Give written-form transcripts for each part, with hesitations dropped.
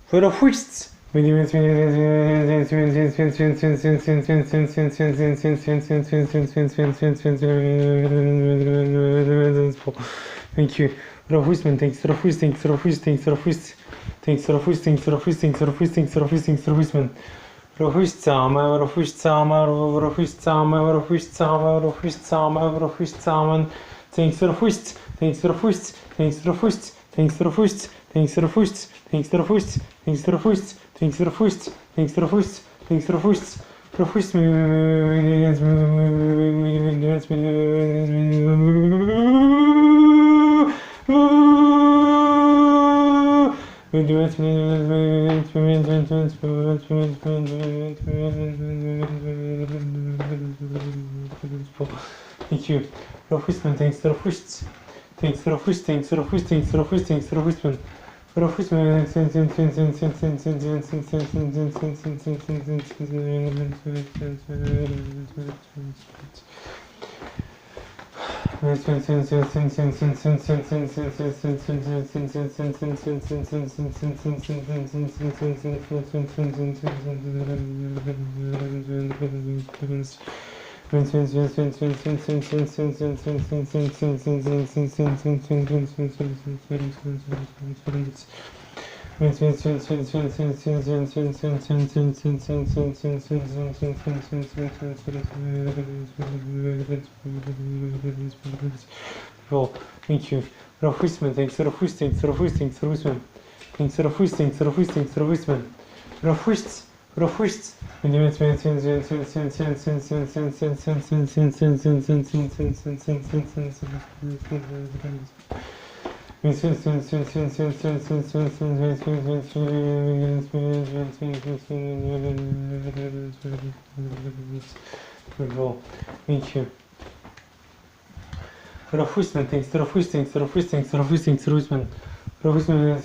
Voor de voetst. Thank you. Rofusman, thanks, Rofus, thanks, Rofus, thanks, Rofus. Thanks, Rofus, thanks, Rofus, thanks, Rofus, thanks, Rofus, thanks, Rofusman. Rofus Sama, Rofus Sama, Rofus Sama, Rofus Sama, Rofus Sama, Rofus Sama. Thanks, Rofus, thanks, Rofus, thanks, Rofus, thanks, Rofus, thanks, Rofus, thanks, Rofus, thanks, Rofus, thanks, Rofus, thanks, Rofus, thanks, Rofus. Rofus. Thank you. Rofusman, thanks to Rofus. Thanks to Rofus, thanks to Rofus, thanks to Rofus, thanks to Rofusman. Rofusman, Well, thank you. Rofusman, thanks, Rofus, thanks, Rofus, thanks, Rofusman. Thanks, Rofus, thanks, Rofus, thanks, Rofusman. Rofus, Rofus. Thank you. Rofusman, thanks, Rofus, thanks, Rofus, thanks, Rofus, thanks, Rofusman. Rofusman,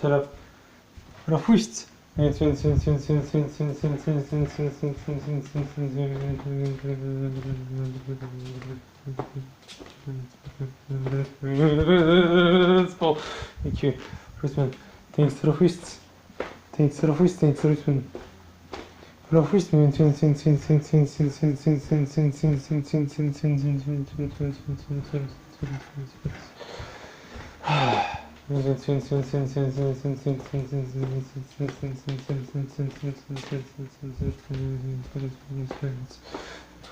shut up. Rofus. Thank you, Rufusman. Thanks, Rufus. Thanks, Rufus. Thanks, Rufusman. Rufusman.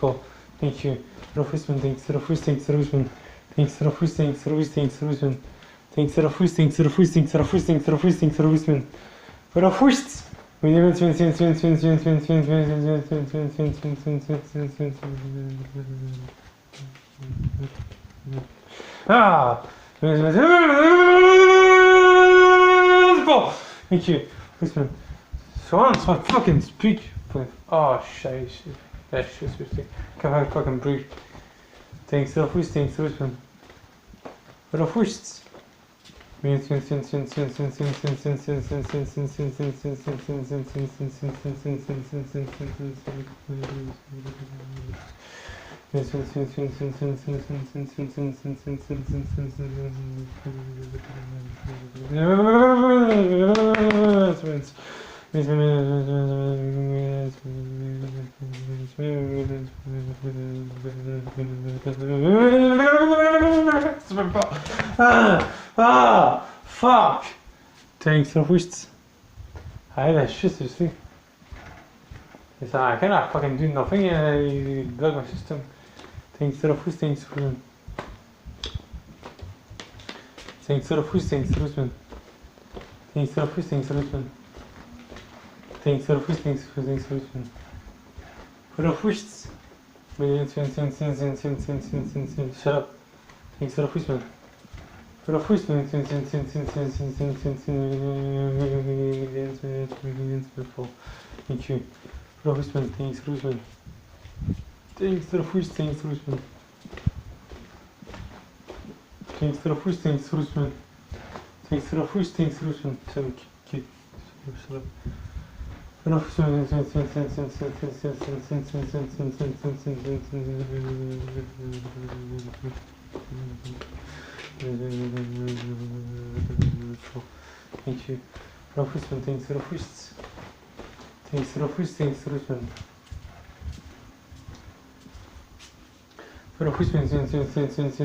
Cool. Thank you. Rofusman, thanks, Rofus, thanks, Rofusman. Thanks, Rofus, thanks, Rofus, thanks, Rofusman. Thanks, Rofus, thanks, Rofus, thanks, Rofus, thanks, Rofus, thanks, Rofusman. Rofus! Ah! Thank you. Rofusman. So fucking speak. Oh, shit. That shit's richtig. Come on, fucking breathe. Thanks, Rofus, thanks, Rofusman. Rofus. Fuck! Thanks, Rofus. Hey, that shit, you see. I cannot fucking do nothing and you bug my system. Thanks, Rofus, thanks, Rofusman. Thanks, Rofus, thanks, Rofusman. Thanks, Rofus, thanks, Rofusman. Thanks, Rofus, thanks, Rofusman. Rofus. Shut up. Thanks, Rofusman. Rofusman. Thank you. Rofusman, thanks, Rofusman. Thanks, Rofus, thanks, Rofusman. Thanks, Rofus, thanks, Rofusman. Thanks for the first things Russian. Thank you. Profusman, thanks for the first. Thanks for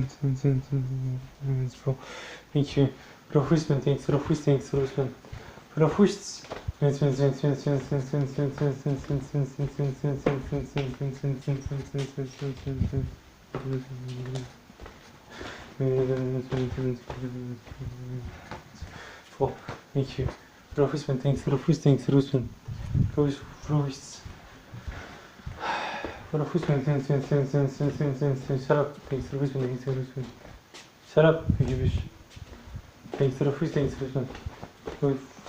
the first things Russian. Profusman, thank you. Profusman, thanks for the first things Russian. Profusman. Thank you. Profusman, thanks for the first things Russian. Profusman. Shut up. Thanks for the first things. Shut up, you wish. Thanks for the first things Russian. Profust.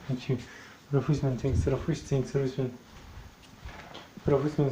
Thank you. Profusman, thanks for the first things Russian. Profusman,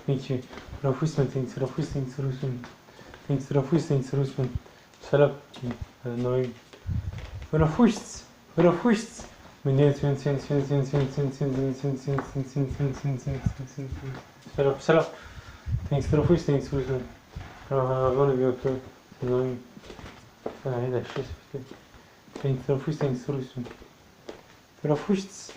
Thank you. Profusman, thanks for the first things Russian. Thanks for the first things Russian. Shut up, annoying. For the first. Shut up. Thanks for the first things Russian. I'm gonna be okay. Annoying. I hate that shit. Thanks for the first things Russian. Profusman.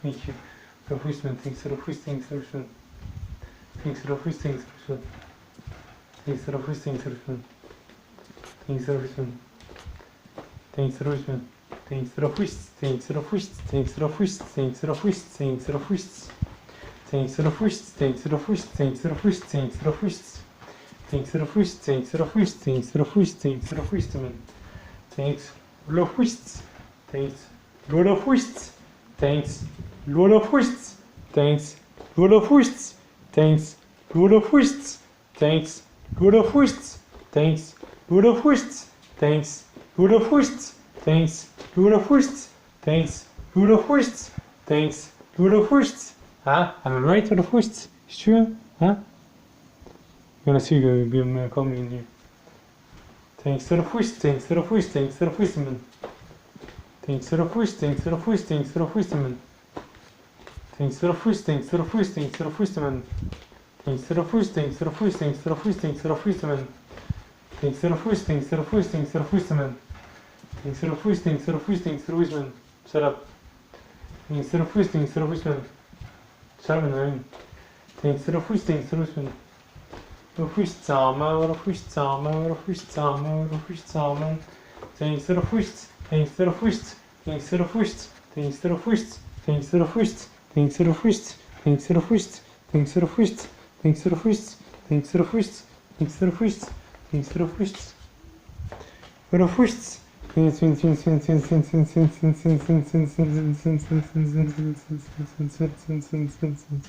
Thank you. Profusman, thanks for the first things Russian. Thanks for the first things Russian. Thanks for the first things Russian. Thanks for Russian. Thanks Russian. Thanks for the first. Thanks for the first. Thanks for the first. Thanks for the first. Thanks for the first. Thanks for the first. Thanks for the first. Thanks for the first. Thanks for the first. Thanks for the first, thanks for the first, thanks for the first, thanks for the first, man. Thanks, Lord of Hosts. Thanks, Lord of Hosts. Thanks, Lord of Hosts. Thanks, Lord of Hosts. Thanks, Lord of Hosts. Thanks, Lord of Hosts. Thanks, Lord of Hosts. Thanks, Lord of Hosts. Thanks, Lord of Hosts. Thanks, Lord of Hosts. Thanks, Lord of Hosts. Huh? Am I right, Lord of Hosts? Sure? Huh? Gonna see you be coming in here. Thanks for the first, thanks for the first, thanks for the first, man. Thanks for the first, thanks for the first, thanks for the first, man. Thanks for the first, thanks for the first, thanks for the first, man. Thanks for the first, thanks for the first, thanks for the first, thanks for the first, man. Thanks for the first, thanks for the first, thanks for the first, man. Thanks for the first, thanks for the first, thanks for the first, man. Shut up. Thanks for the first, thanks for the first, man. Shut up, man. Thanks for the first, thanks for the first, man. Thanks for the first, thanks for the first, thanks for the first, thanks for the first, thanks for the first, thanks for the first, thanks for the first, thanks for the first, thanks for the first, thanks for the first, thanks for the first, thanks for the first, thanks for the first, for the first.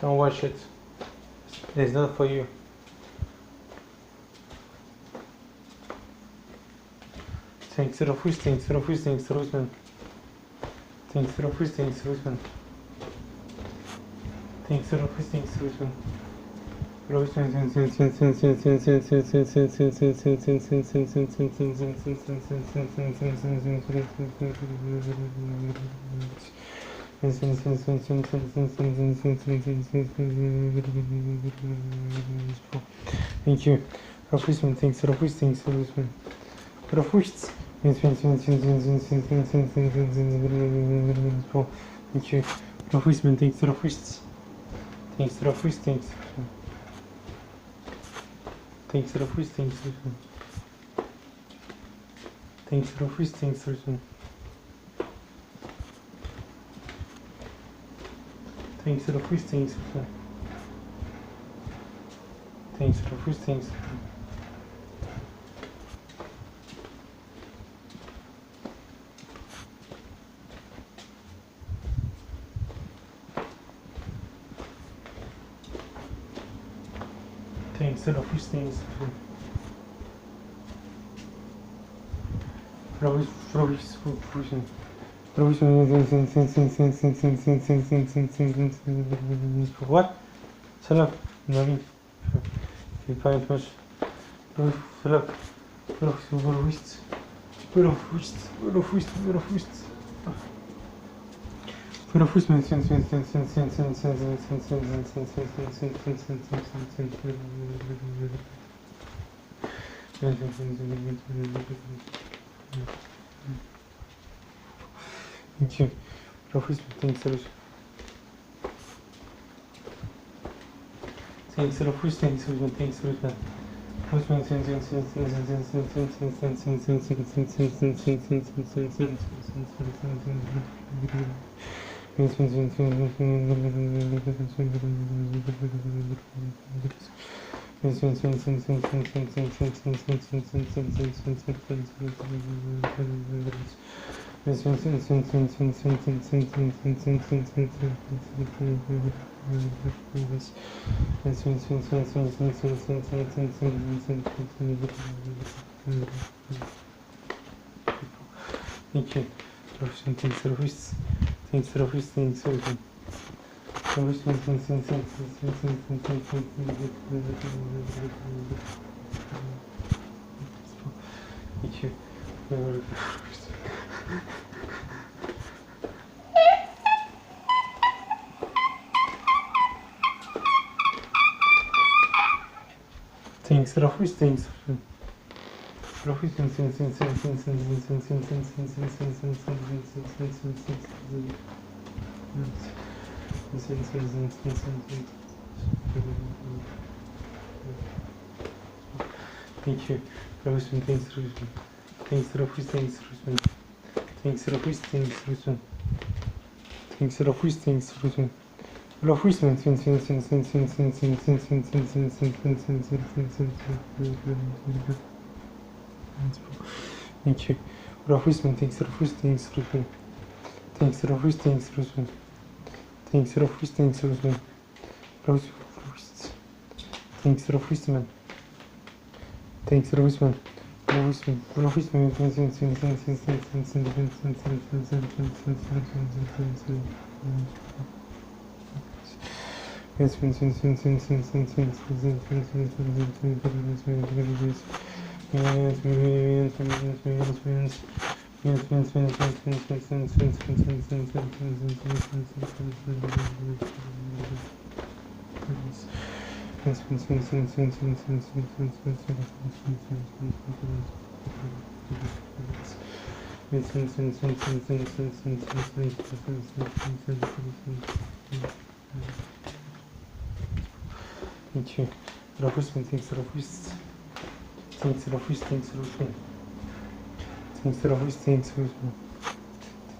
Don't watch it. It's not for you. Thanks, Rafus, thanks, Rafus, thanks, Rusman. Thanks, Rafus, thanks, Rusman. Thanks, Rafus, thanks, Rusman. Thank you. Rafusman, thanks, Rafus, thanks, Rusman. Rafus. Thank you. Rafusman, thanks, Rafus. Thanks, Rafus, thanks. Thanks, Rafus, thanks, Rusman. Thanks, Rafus, thanks, Rusman. Thanks, Rafus, thanks, Rusman. Thanks, Rafus, thanks. Thanks, Rafus, thanks. What? Shut up, Navi. You find much. Shut up. Thank you. Rafus, thanks, Rafus. Thanks, Rafus, thanks, Rafus, thanks, Rafus. Thank you. Thanks, Rafus. Thanks, Rafus, thanks, Rafus. Thank you. Thanks, Rafus, thanks. Rafus, thank you. Rafus, thanks, Rusman. Thanks, Rafus, thanks, Rusman. Thanks, Rafus, thanks, Rusman. Thanks, Rafus, thanks, Rusman. Rafus, thank you. Rafus, thanks, Rafus, thanks, Rusman. Thanks, Rafus, thanks, Rusman. Thanks, Rafus, thanks, Rusman. Thanks, Rafus, thanks, Rafus. Thank you. Rafus, thanks, Rafus. Thanks, Rafus, thanks, Rusman. Thanks, Rafus, thanks, Rusman.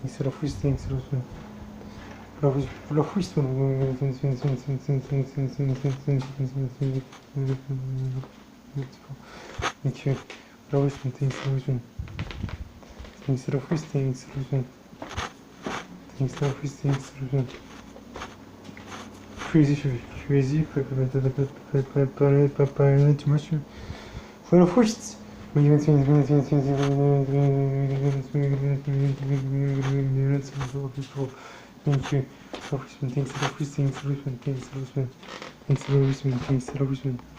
Thanks, Rafus, thanks, Rusman. Rafus, thank you. Rafus, thanks, Rusman. Thanks, Rafus, thanks, Rusman. Thanks, Rafus, thanks, Rusman. crazy, too much. For a first. Thank you. Thanks,